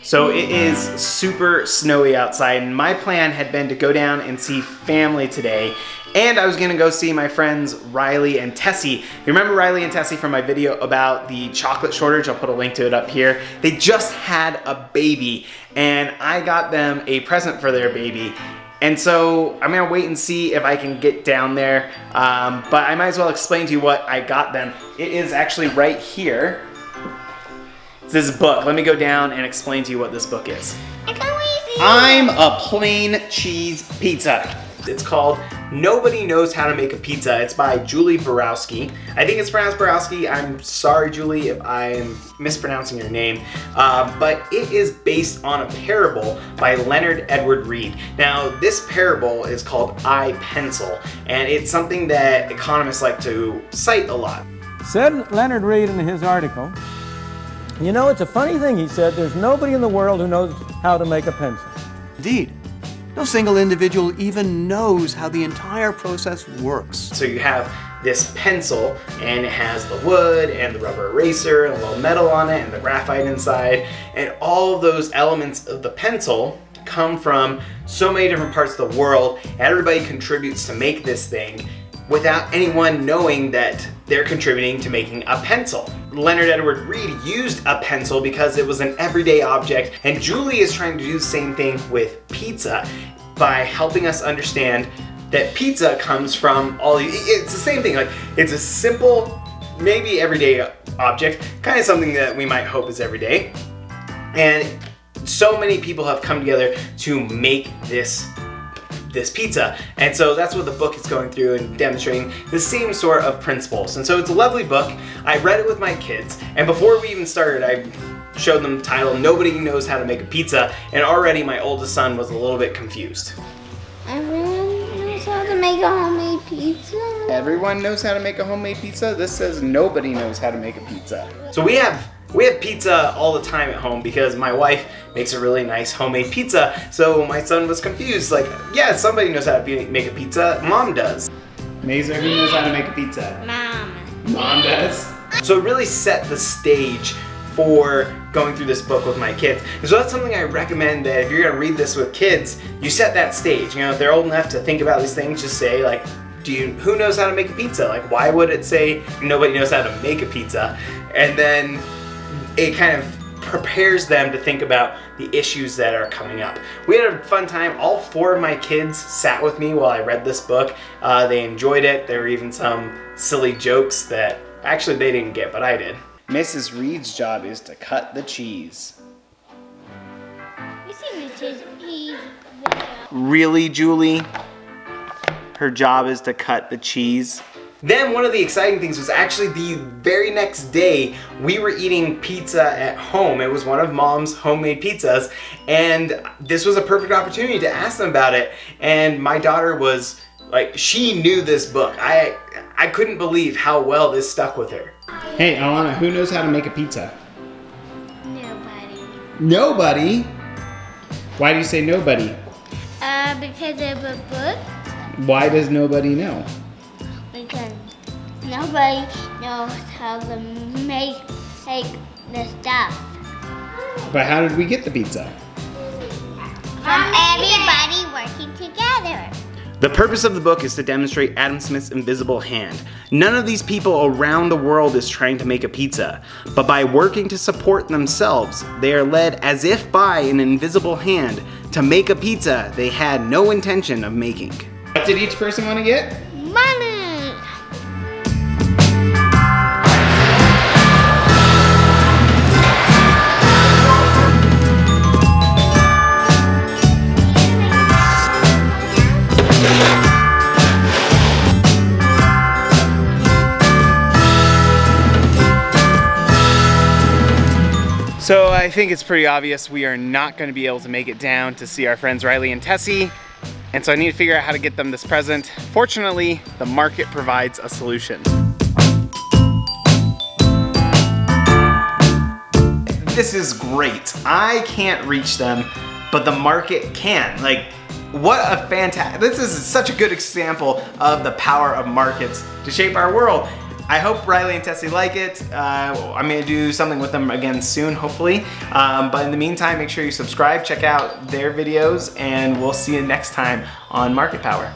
So it is super snowy outside, and my plan had been to go down and see family today, and I was gonna go see my friends Riley and Tessie. You remember Riley and Tessie from my video about the chocolate shortage? I'll put a link to it up here. They just had a baby, and I got them a present for their baby. And so I'm gonna wait and see if I can get down there, but I might as well explain to you what I got them. It is actually right here. It's this book. Let me go down and explain to you what this book is. I'm a plain cheese pizza. It's called Nobody Knows How to Make a Pizza. It's by Julie Borowski. I think it's pronounced Borowski. I'm sorry, Julie, if I'm mispronouncing your name. But it is based on a parable by Leonard Edward Reed. Now, this parable is called I Pencil, and it's something that economists like to cite a lot. Said Leonard Reed in his article, you know, it's a funny thing, he said, there's nobody in the world who knows how to make a pencil. Indeed. No single individual even knows how the entire process works. So you have this pencil, and it has the wood and the rubber eraser and a little metal on it and the graphite inside, and all of those elements of the pencil come from so many different parts of the world. Everybody contributes to make this thing without anyone knowing that they're contributing to making a pencil. Leonard Edward Reed used a pencil because it was an everyday object, and Julie is trying to do the same thing with pizza by helping us understand that pizza comes from it's the same thing. Like, it's a simple, maybe everyday object, kind of something that we might hope is everyday. And so many people have come together to make this pizza. And so that's what the book is going through and demonstrating the same sort of principles. And so it's a lovely book. I read it with my kids, and before we even started, I showed them the title, Nobody Knows How to Make a Pizza, and already my oldest son was a little bit confused. Everyone knows how to make a homemade pizza. Everyone knows how to make a homemade pizza? This says nobody knows how to make a pizza. So we have pizza all the time at home because my wife makes a really nice homemade pizza. So my son was confused, like, yeah, somebody knows how to make a pizza. Mom does. Mazer, who knows how to make a pizza? Mom. Mom does. So it really set the stage for going through this book with my kids. And so that's something I recommend, that if you're gonna read this with kids, you set that stage. You know, if they're old enough to think about these things, just say, like, who knows how to make a pizza? Like, why would it say nobody knows how to make a pizza? And then it kind of prepares them to think about the issues that are coming up. We had a fun time. All 4 of my kids sat with me while I read this book. They enjoyed it. There were even some silly jokes that actually they didn't get, but I did. Mrs. Reed's job is to cut the cheese. You see the cheese? Really, Julie? Her job is to cut the cheese? Then one of the exciting things was actually the very next day, we were eating pizza at home. It was one of Mom's homemade pizzas, and this was a perfect opportunity to ask them about it. And my daughter was like, she knew this book. I couldn't believe how well this stuck with her. Hey, Alana, who knows how to make a pizza? Nobody. Nobody? Why do you say nobody? Because of a book. Why does nobody know? Because nobody knows how to make the stuff. But how did we get the pizza? From everybody working together. The purpose of the book is to demonstrate Adam Smith's invisible hand. None of these people around the world is trying to make a pizza, but by working to support themselves, they are led as if by an invisible hand to make a pizza they had no intention of making. What did each person want to get? Money. So I think it's pretty obvious we are not going to be able to make it down to see our friends Riley and Tessie, and so I need to figure out how to get them this present. Fortunately, the market provides a solution. This is great. I can't reach them, but the market can. Like, what a fantastic, this is such a good example of the power of markets to shape our world. I hope Riley and Tessie like it. I'm gonna do something with them again soon, hopefully. But in the meantime, make sure you subscribe, check out their videos, and we'll see you next time on Market Power.